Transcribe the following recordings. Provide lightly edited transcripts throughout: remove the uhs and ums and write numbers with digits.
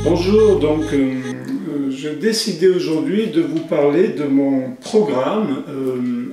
Bonjour, j'ai décidé aujourd'hui de vous parler de mon programme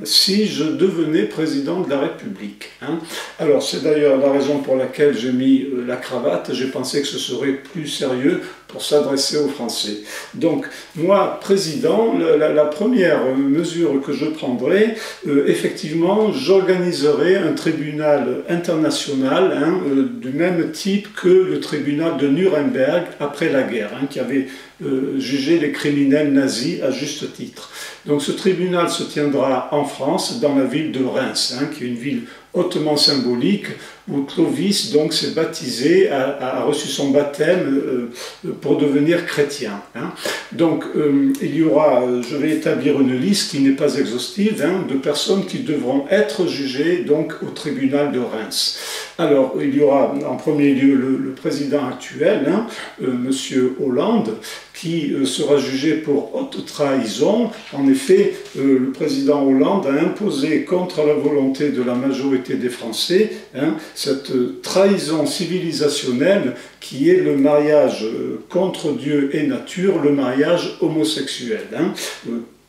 si je devenais président de la République. Alors c'est d'ailleurs la raison pour laquelle j'ai mis la cravate, j'ai pensé que ce serait plus sérieux pour s'adresser aux Français. Donc moi, président, la première mesure que je prendrai, effectivement, j'organiserai un tribunal international du même type que le tribunal de Nuremberg après la guerre, qui avait jugé les criminels nazis à juste titre. Donc ce tribunal se tiendra en France, dans la ville de Reims, qui est une ville hautement symbolique, où Clovis donc s'est baptisé, a reçu son baptême pour devenir chrétien. Donc il y aura, je vais établir une liste qui n'est pas exhaustive, de personnes qui devront être jugées donc au tribunal de Reims. Alors il y aura en premier lieu le président actuel, Monsieur Hollande, qui sera jugé pour haute trahison. En effet, le président Hollande a imposé contre la volonté de la majorité des Français cette trahison civilisationnelle qui est le mariage contre Dieu et nature, le mariage homosexuel.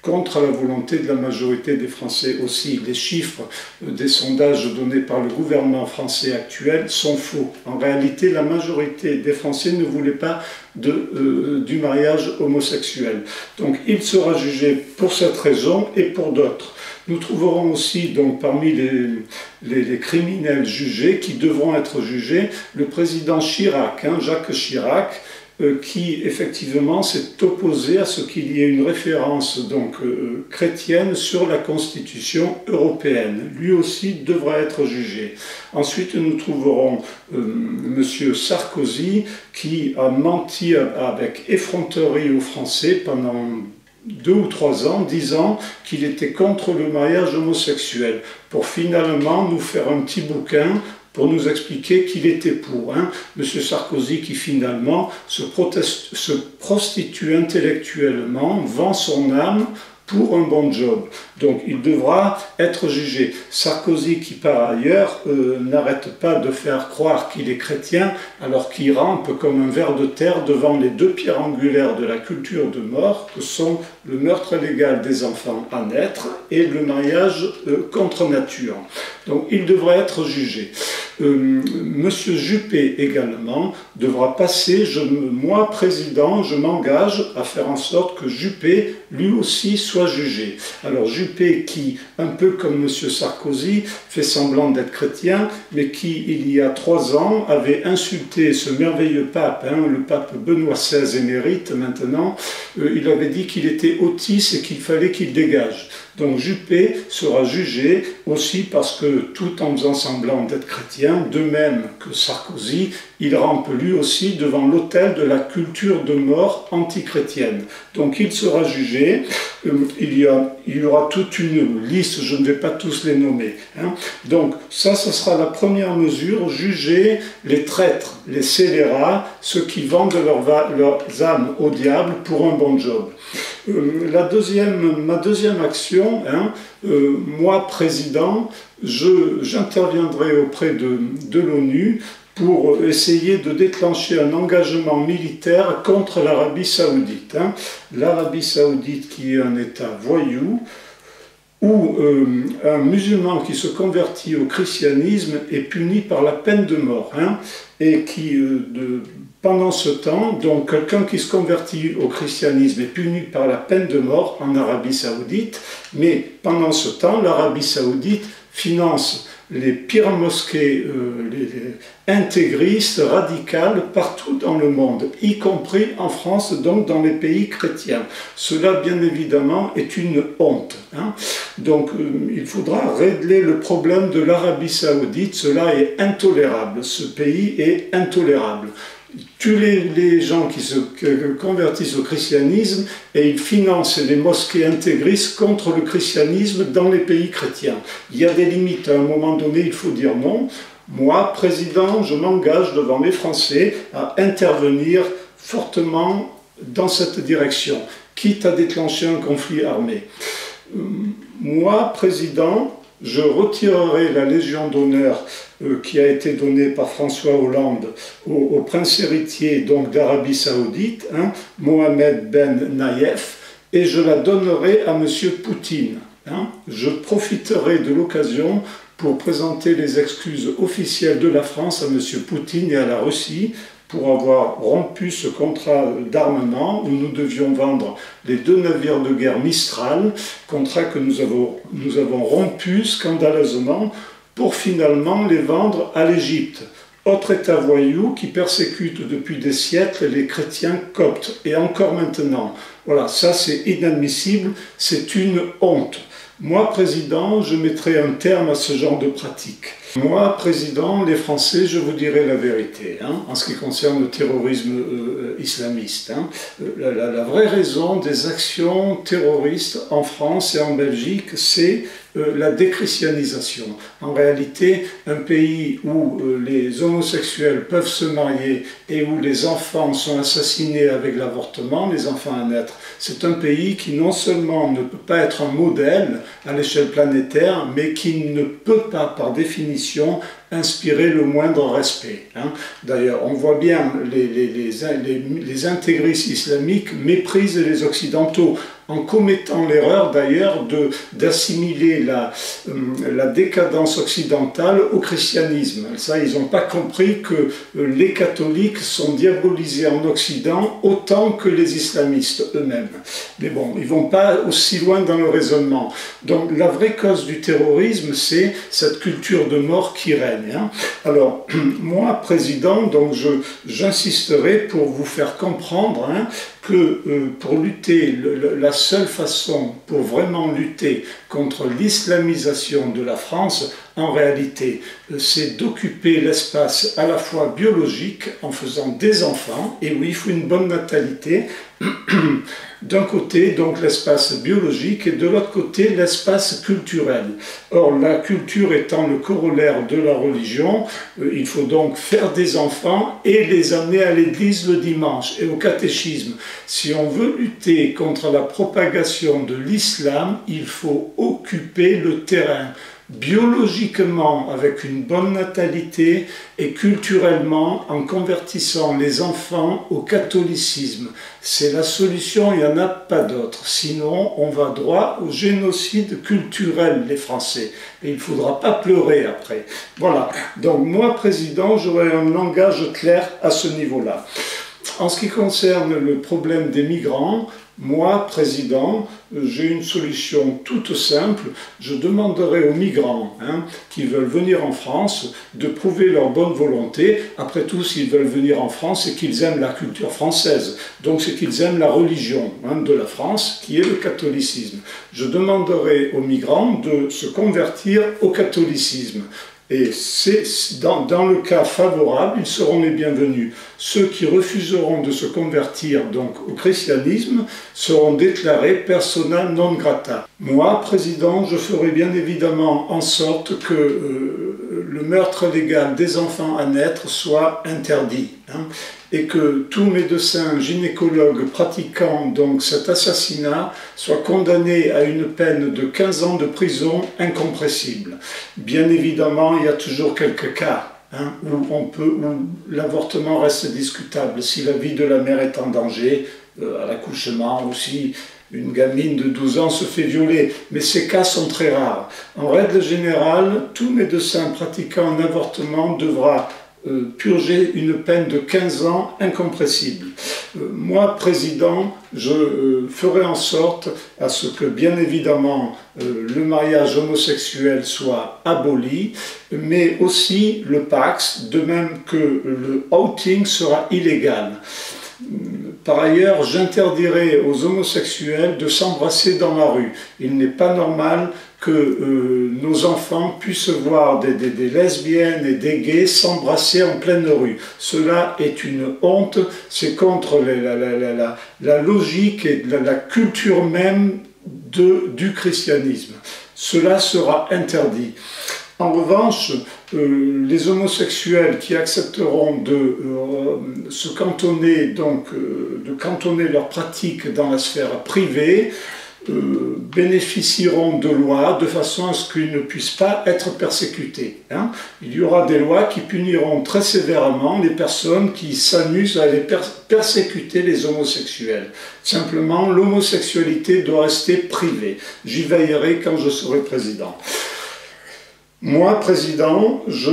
Contre la volonté de la majorité des Français aussi. Les chiffres des sondages donnés par le gouvernement français actuel sont faux. En réalité, la majorité des Français ne voulaient pas du mariage homosexuel. Donc il sera jugé pour cette raison et pour d'autres. Nous trouverons aussi donc parmi les criminels jugés, qui devront être jugés, le président Chirac, Jacques Chirac, qui effectivement s'est opposé à ce qu'il y ait une référence donc chrétienne sur la Constitution européenne. Lui aussi devra être jugé. Ensuite, nous trouverons Monsieur Sarkozy, qui a menti avec effronterie aux Français pendant 2 ou 3 ans, disant qu'il était contre le mariage homosexuel, pour finalement nous faire un petit bouquin pour nous expliquer qu'il était pour. Monsieur Sarkozy qui finalement se prostitue intellectuellement, vend son âme pour un bon job. Donc il devra être jugé. Sarkozy qui par ailleurs n'arrête pas de faire croire qu'il est chrétien alors qu'il rampe comme un ver de terre devant les 2 pierres angulaires de la culture de mort que sont le meurtre illégal des enfants à naître et le mariage contre nature. Donc il devra être jugé. Monsieur Juppé également devra passer, moi président, je m'engage à faire en sorte que Juppé lui aussi soit jugé. Alors Juppé qui, un peu comme monsieur Sarkozy, fait semblant d'être chrétien, mais qui il y a 3 ans avait insulté ce merveilleux pape, le pape Benoît XVI émérite maintenant, il avait dit qu'il était autiste et qu'il fallait qu'il dégage. Donc Juppé sera jugé aussi parce que, tout en faisant semblant d'être chrétien, de même que Sarkozy, il rampe lui aussi devant l'autel de la culture de mort antichrétienne. Donc il sera jugé, il y aura toute une liste, je ne vais pas tous les nommer. Donc ça sera la première mesure, juger les traîtres, les scélérats, ceux qui vendent leurs âmes au diable pour un bon job. Ma deuxième action, moi président, j'interviendrai auprès de l'ONU pour essayer de déclencher un engagement militaire contre l'Arabie Saoudite. L'Arabie Saoudite qui est un État voyou, où un musulman qui se convertit au christianisme est puni par la peine de mort, et qui, pendant ce temps, donc quelqu'un qui se convertit au christianisme est puni par la peine de mort en Arabie Saoudite, mais pendant ce temps, l'Arabie Saoudite finance les pires mosquées les intégristes, radicales, partout dans le monde, y compris en France, donc dans les pays chrétiens. Cela, bien évidemment, est une honte. Donc, il faudra régler le problème de l'Arabie Saoudite. Cela est intolérable. Ce pays est intolérable. Tous les gens qui se convertissent au christianisme et ils financent les mosquées intégristes contre le christianisme dans les pays chrétiens. Il y a des limites, à un moment donné il faut dire non. Moi, président, je m'engage devant les Français à intervenir fortement dans cette direction, quitte à déclencher un conflit armé. Moi, président, je retirerai la Légion d'honneur qui a été donnée par François Hollande au prince héritier donc d'Arabie Saoudite, hein, Mohamed Ben Nayef, et je la donnerai à M. Poutine. Hein. Je profiterai de l'occasion pour présenter les excuses officielles de la France à M. Poutine et à la Russie pour avoir rompu ce contrat d'armement où nous devions vendre les 2 navires de guerre Mistral, contrat que nous avons rompu scandaleusement pour finalement les vendre à l'Égypte, autre État voyou qui persécute depuis des siècles les chrétiens coptes, et encore maintenant. Voilà, ça c'est inadmissible, c'est une honte. Moi, président, je mettrai un terme à ce genre de pratique. Moi, président, les Français, je vous dirai la vérité, hein, en ce qui concerne le terrorisme islamiste. Hein. La vraie raison des actions terroristes en France et en Belgique, c'est la déchristianisation. En réalité, un pays où les homosexuels peuvent se marier et où les enfants sont assassinés avec l'avortement, les enfants à naître, c'est un pays qui non seulement ne peut pas être un modèle à l'échelle planétaire, mais qui ne peut pas, par définition, inspirer le moindre respect. Hein. D'ailleurs, on voit bien les intégristes islamiques méprisent les Occidentaux, en commettant l'erreur d'ailleurs d'assimiler la décadence occidentale au christianisme. Ça, ils n'ont pas compris que les catholiques sont diabolisés en Occident autant que les islamistes eux-mêmes. Mais bon, ils ne vont pas aussi loin dans le raisonnement. Donc la vraie cause du terrorisme, c'est cette culture de mort qui règne. Hein. Alors, moi, président, donc j'insisterai pour vous faire comprendre hein, que pour lutter, la seule façon pour vraiment lutter contre l'islamisation de la France, en réalité, c'est d'occuper l'espace à la fois biologique en faisant des enfants, et oui, il faut une bonne natalité, d'un côté, donc l'espace biologique, et de l'autre côté, l'espace culturel. Or, la culture étant le corollaire de la religion, il faut donc faire des enfants et les amener à l'église le dimanche et au catéchisme. Si on veut lutter contre la propagation de l'islam, il faut occuper le terrain. Biologiquement avec une bonne natalité et culturellement en convertissant les enfants au catholicisme. C'est la solution, il n'y en a pas d'autre. Sinon, on va droit au génocide culturel, les Français. Et il ne faudra pas pleurer après. Voilà. Donc moi, président, j'aurai un langage clair à ce niveau-là. En ce qui concerne le problème des migrants, moi, président, j'ai une solution toute simple. Je demanderai aux migrants qui veulent venir en France de prouver leur bonne volonté. Après tout, s'ils veulent venir en France, c'est qu'ils aiment la culture française. Donc, c'est qu'ils aiment la religion de la France, qui est le catholicisme. Je demanderai aux migrants de se convertir au catholicisme. Et dans le cas favorable, ils seront les bienvenus. Ceux qui refuseront de se convertir donc au christianisme seront déclarés persona non grata. Moi, président, je ferai bien évidemment en sorte que le meurtre légal des enfants à naître soit interdit. Et que tout médecin gynécologue pratiquant donc cet assassinat soit condamné à une peine de 15 ans de prison incompressible. Bien évidemment, il y a toujours quelques cas où l'avortement reste discutable, si la vie de la mère est en danger, à l'accouchement, ou si une gamine de 12 ans se fait violer. Mais ces cas sont très rares. En règle générale, tout médecin pratiquant un avortement devra purger une peine de 15 ans incompressible. Moi, président, je ferai en sorte à ce que, bien évidemment, le mariage homosexuel soit aboli, mais aussi le Pacs, de même que le outing sera illégal. Par ailleurs, j'interdirai aux homosexuels de s'embrasser dans la rue. Il n'est pas normal que nos enfants puissent voir des lesbiennes et des gays s'embrasser en pleine rue. Cela est une honte, c'est contre la logique et la culture même du christianisme. Cela sera interdit. En revanche, les homosexuels qui accepteront de se cantonner, donc de cantonner leurs pratiques dans la sphère privée, bénéficieront de lois de façon à ce qu'ils ne puissent pas être persécutés. Hein. Il y aura des lois qui puniront très sévèrement les personnes qui s'amusent à aller persécuter les homosexuels. Simplement, l'homosexualité doit rester privée. J'y veillerai quand je serai président. Moi, président, je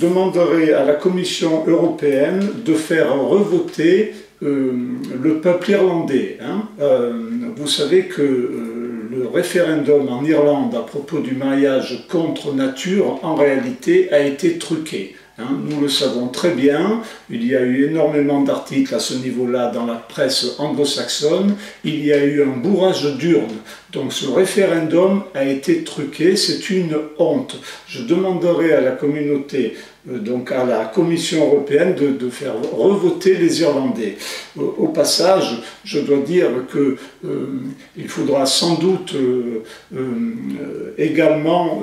demanderai à la Commission européenne de faire revoter le peuple irlandais. Hein. Vous savez que le référendum en Irlande à propos du mariage contre nature, en réalité, a été truqué. Hein, nous le savons très bien, il y a eu énormément d'articles à ce niveau-là dans la presse anglo-saxonne, il y a eu un bourrage d'urnes. Donc ce référendum a été truqué, c'est une honte. Je demanderai à la communauté, donc à la Commission européenne de faire revoter les Irlandais. Au passage, je dois dire que il faudra sans doute également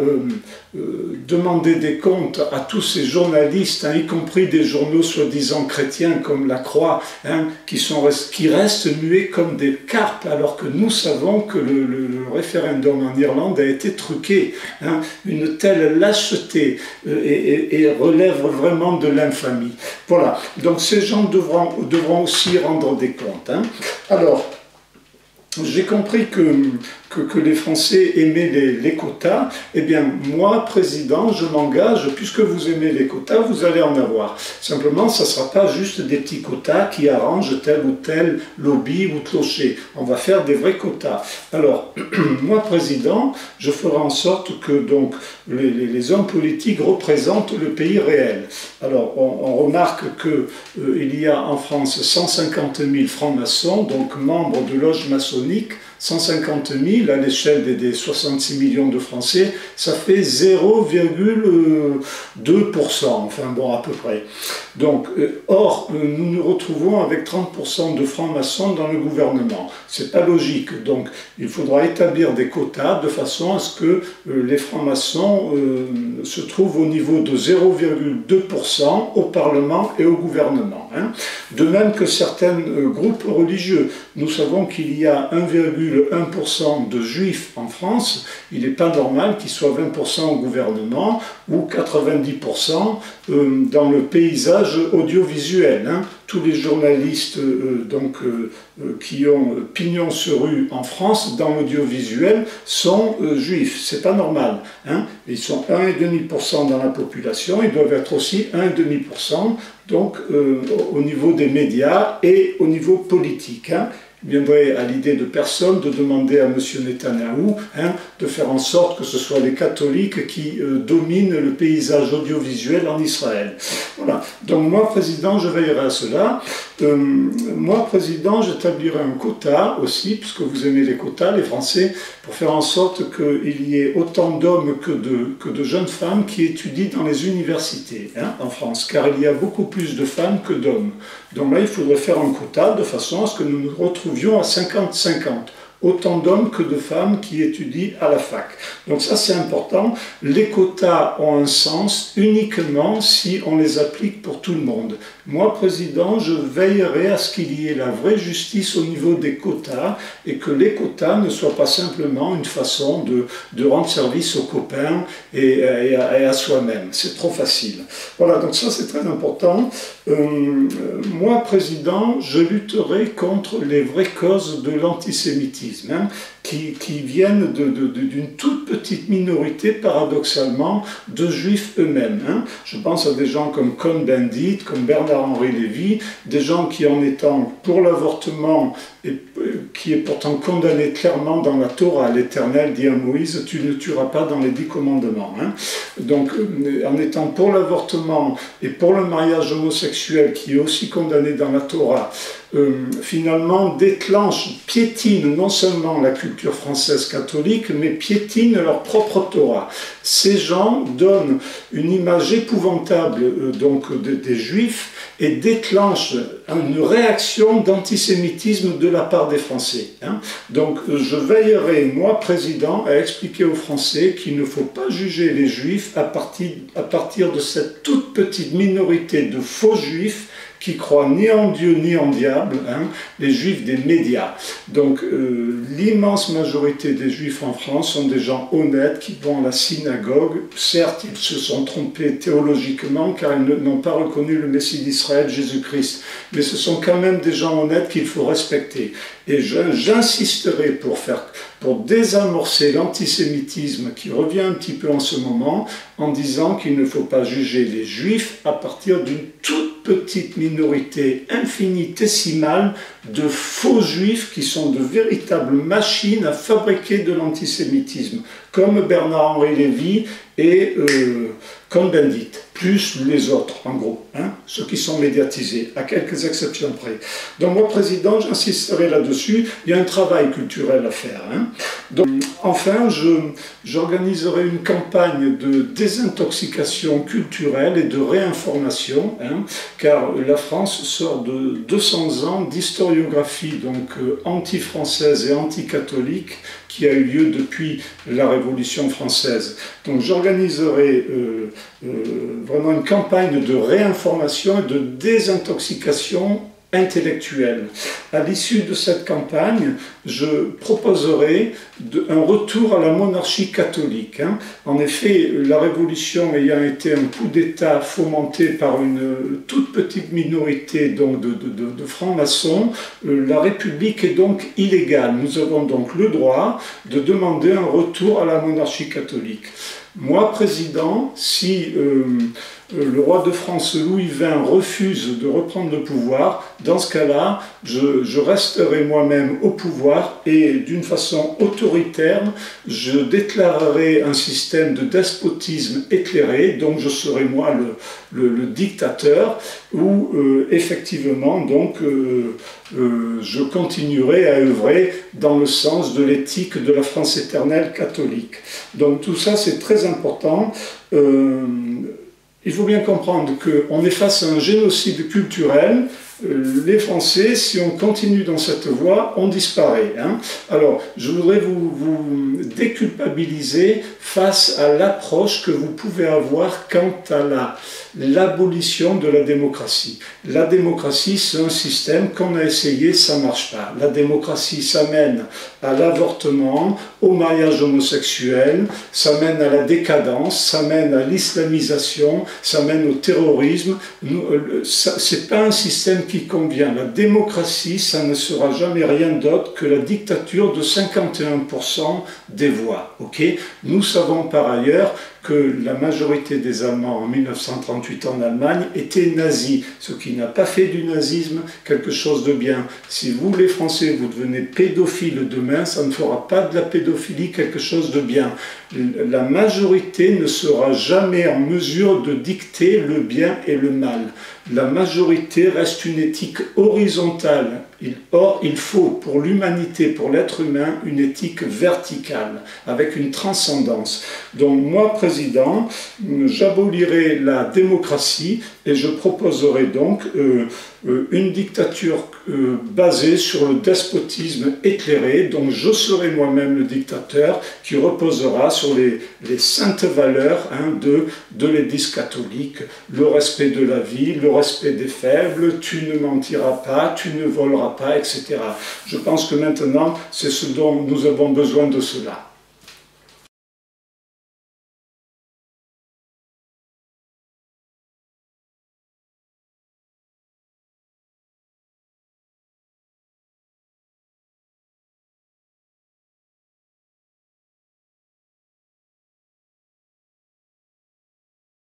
demander des comptes à tous ces journalistes, hein, y compris des journaux soi-disant chrétiens comme La Croix, hein, qui restent muets comme des carpes, alors que nous savons que le référendum en Irlande a été truqué. Hein. Une telle lâcheté et relève vraiment de l'infamie. Voilà, donc ces gens devront aussi rendre des comptes. Hein. Alors, j'ai compris que les Français aimaient les quotas. Eh bien, moi, président, je m'engage, puisque vous aimez les quotas, vous allez en avoir. Simplement, ça ne sera pas juste des petits quotas qui arrangent tel ou tel lobby ou clocher. On va faire des vrais quotas. Alors, moi, président, je ferai en sorte que donc, les hommes politiques représentent le pays réel. Alors, on remarque qu'il y a en France 150 000 francs-maçons, donc membres de loges maçonniques. 150 000 à l'échelle des 66 millions de Français, ça fait 0,2%, enfin bon, à peu près. Donc, or, nous nous retrouvons avec 30% de francs-maçons dans le gouvernement. C'est pas logique. Donc, il faudra établir des quotas de façon à ce que les francs-maçons se trouvent au niveau de 0,2% au Parlement et au gouvernement. Hein. De même que certains groupes religieux. Nous savons qu'il y a 1,1% de juifs en France. Il n'est pas normal qu'il soit 20% au gouvernement ou 90% dans le paysage audiovisuel. Hein. Tous les journalistes qui ont pignon sur rue en France dans l'audiovisuel sont juifs. C'est pas normal. Hein. Ils sont 1,5% dans la population. Ils doivent être aussi 1,5% donc au niveau des médias et au niveau politique. Hein. Il viendrait à l'idée de personne de demander à M. Netanyahou de faire en sorte que ce soit les catholiques qui dominent le paysage audiovisuel en Israël. Voilà. Donc moi, président, je veillerai à cela. Moi, président, j'établirai un quota aussi, puisque vous aimez les quotas, les Français, pour faire en sorte qu'il y ait autant d'hommes que de jeunes femmes qui étudient dans les universités en France, car il y a beaucoup plus de femmes que d'hommes. Donc là, il faudrait faire un quota de façon à ce que nous nous retrouvions à 50-50. Autant d'hommes que de femmes qui étudient à la fac. Donc ça, c'est important. Les quotas ont un sens uniquement si on les applique pour tout le monde. Moi, président, je veillerai à ce qu'il y ait la vraie justice au niveau des quotas et que les quotas ne soient pas simplement une façon de rendre service aux copains et à soi-même. C'est trop facile. Voilà, donc ça, c'est très important. Moi, président, je lutterai contre les vraies causes de l'antisémitisme, qui viennent d'une toute petite minorité, paradoxalement, de juifs eux-mêmes. Je pense à des gens comme Cohn-Bendit, comme Bernard-Henri Lévy, des gens qui, en étant pour l'avortement, et qui est pourtant condamné clairement dans la Torah, l'Éternel dit à Moïse, tu ne tueras pas dans les 10 commandements. Donc, en étant pour l'avortement et pour le mariage homosexuel, qui est aussi condamné dans la Torah, finalement déclenchent, piétinent non seulement la culture française catholique, mais piétinent leur propre Torah. Ces gens donnent une image épouvantable des Juifs et déclenchent une réaction d'antisémitisme de la part des Français. Donc je veillerai, moi, président, à expliquer aux Français qu'il ne faut pas juger les Juifs à partir de cette toute petite minorité de faux Juifs qui croient ni en Dieu ni en diable, hein, les juifs des médias. Donc l'immense majorité des juifs en France sont des gens honnêtes qui vont à la synagogue. Certes, ils se sont trompés théologiquement car ils n'ont pas reconnu le Messie d'Israël, Jésus-Christ, mais ce sont quand même des gens honnêtes qu'il faut respecter. Et j'insisterai pour désamorcer l'antisémitisme qui revient un petit peu en ce moment, en disant qu'il ne faut pas juger les juifs à partir d'une toute petite minorité infinitésimale de faux juifs qui sont de véritables machines à fabriquer de l'antisémitisme, comme Bernard-Henri Lévy et Cohn-Bendit, plus les autres, en gros, hein, ceux qui sont médiatisés, à quelques exceptions près. Donc moi, président, j'insisterai là-dessus, il y a un travail culturel à faire. Hein. Donc, enfin, j'organiserai une campagne de désintoxication culturelle et de réinformation, hein, car la France sort de 200 ans d'historiographie donc anti-française et anti-catholique qui a eu lieu depuis la Révolution française. Donc j'organiserai vraiment une campagne de réinformation et de désintoxication intellectuelle. À l'issue de cette campagne, je proposerai un retour à la monarchie catholique. Hein. En effet, la Révolution ayant été un coup d'État fomenté par une toute petite minorité donc, de francs-maçons, la République est donc illégale. Nous avons donc le droit de demander un retour à la monarchie catholique. Moi, président, si le roi de France Louis XX refuse de reprendre le pouvoir, dans ce cas-là, je resterai moi-même au pouvoir et d'une façon autoritaire, je déclarerai un système de despotisme éclairé, donc je serai moi le dictateur, où effectivement, donc, je continuerai à œuvrer dans le sens de l'éthique de la France éternelle catholique. Donc tout ça, c'est très important. Il faut bien comprendre qu'on est face à un génocide culturel. Les Français, si on continue dans cette voie, on disparaît. Hein. Alors, je voudrais vous déculpabiliser face à l'approche que vous pouvez avoir quant à l'abolition de la démocratie. La démocratie, c'est un système qu'on a essayé, ça ne marche pas. La démocratie, ça mène à l'avortement, au mariage homosexuel, ça mène à la décadence, ça mène à l'islamisation, ça mène au terrorisme. Ce n'est pas un système qui convient. La démocratie, ça ne sera jamais rien d'autre que la dictature de 51% des voix. Okay. Nous savons par ailleurs que la majorité des Allemands en 1938 en Allemagne étaient nazis, ce qui n'a pas fait du nazisme quelque chose de bien. Si vous, les Français, vous devenez pédophiles demain, ça ne fera pas de la pédophilie quelque chose de bien. La majorité ne sera jamais en mesure de dicter le bien et le mal. La majorité reste une éthique horizontale. Or, il faut pour l'humanité, pour l'être humain, une éthique verticale, avec une transcendance. Donc moi, président, j'abolirai la démocratie et je proposerai donc une dictature basée sur le despotisme éclairé. Donc je serai moi-même le dictateur qui reposera sur les saintes valeurs hein, de l'Église catholique, le respect de la vie, le respect des faibles, tu ne mentiras pas, tu ne voleras pas, etc. Je pense que maintenant, c'est ce dont nous avons besoin de cela.